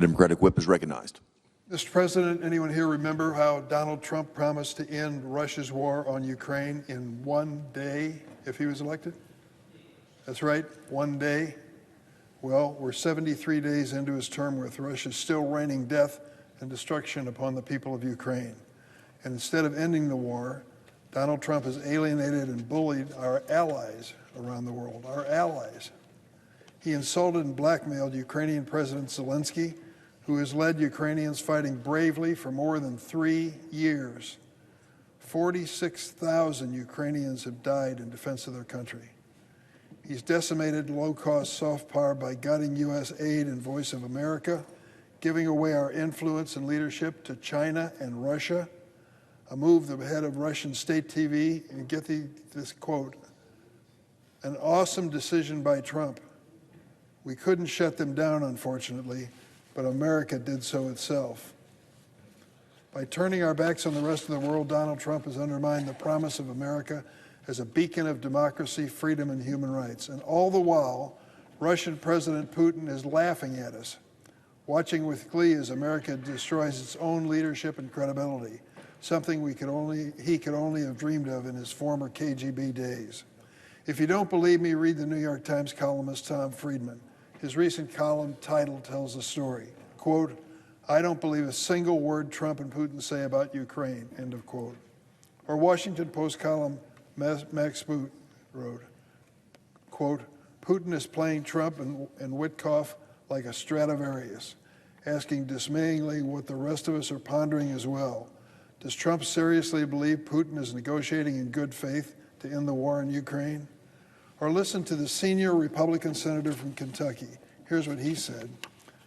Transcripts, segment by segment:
The Democratic whip is recognized. Mr. President, anyone here remember how Donald Trump promised to end Russia's war on Ukraine in 1 day if he was elected? That's right, 1 day. Well, we're 73 days into his term with Russia still raining death and destruction upon the people of Ukraine. And instead of ending the war, Donald Trump has alienated and bullied our allies around the world, our allies. He insulted and blackmailed Ukrainian President Zelensky, who has led Ukrainians fighting bravely for more than 3 years. 46,000 Ukrainians have died in defense of their country. He's decimated low-cost soft power by gutting U.S. aid and Voice of America, giving away our influence and leadership to China and Russia, a move the head of Russian state TV, and get this quote, an awesome decision by Trump. We couldn't shut them down, unfortunately, but America did so itself. By turning our backs on the rest of the world, Donald Trump has undermined the promise of America as a beacon of democracy, freedom, and human rights. And all the while, Russian President Putin is laughing at us, watching with glee as America destroys its own leadership and credibility, something he could only have dreamed of in his former KGB days. If you don't believe me, read the New York Times columnist Tom Friedman. His recent column title tells the story. Quote, I don't believe a single word Trump and Putin say about Ukraine, end of quote. Or Washington Post column Max Boot wrote, quote, Putin is playing Trump and Witkoff like a Stradivarius, asking dismayingly what the rest of us are pondering as well. Does Trump seriously believe Putin is negotiating in good faith to end the war in Ukraine? Or listen to the senior Republican senator from Kentucky. Here's what he said.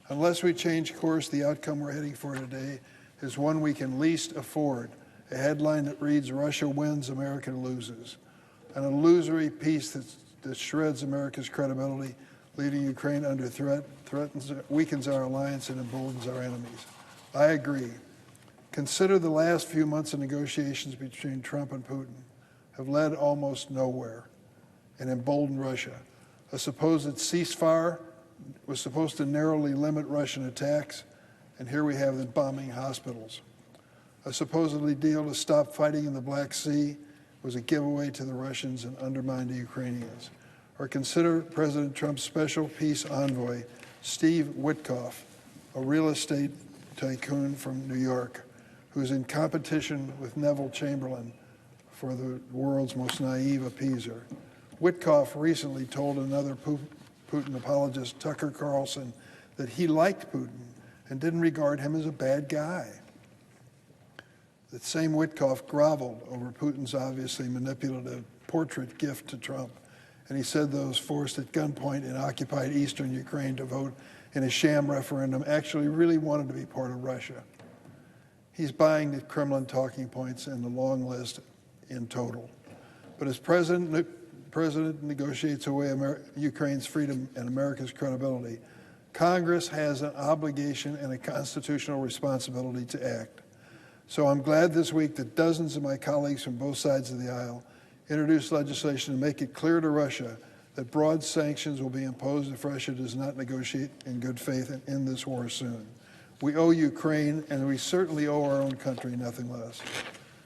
Unless we change course, the outcome we're heading for today is one we can least afford, a headline that reads, Russia wins, America loses. An illusory peace that shreds America's credibility, leaving Ukraine under threat, weakens our alliance, and emboldens our enemies. I agree. Consider the last few months of negotiations between Trump and Putin have led almost nowhere and emboldened Russia. A supposed ceasefire was supposed to narrowly limit Russian attacks, and here we have them bombing hospitals. A supposedly deal to stop fighting in the Black Sea was a giveaway to the Russians and undermined the Ukrainians. Or consider President Trump's special peace envoy, Steve Witkoff, a real estate tycoon from New York, who's in competition with Neville Chamberlain for the world's most naive appeaser. Witkoff recently told another Putin apologist, Tucker Carlson, that he liked Putin and didn't regard him as a bad guy. The same Witkoff groveled over Putin's obviously manipulative portrait gift to Trump, and he said those forced at gunpoint in occupied eastern Ukraine to vote in a sham referendum actually really wanted to be part of Russia. He's buying the Kremlin talking points and the long list in total. But as president negotiates away Ukraine's freedom and America's credibility, Congress has an obligation and a constitutional responsibility to act. So I'm glad this week that dozens of my colleagues from both sides of the aisle introduced legislation to make it clear to Russia that broad sanctions will be imposed if Russia does not negotiate in good faith and end this war soon. We owe Ukraine, and we certainly owe our own country, nothing less.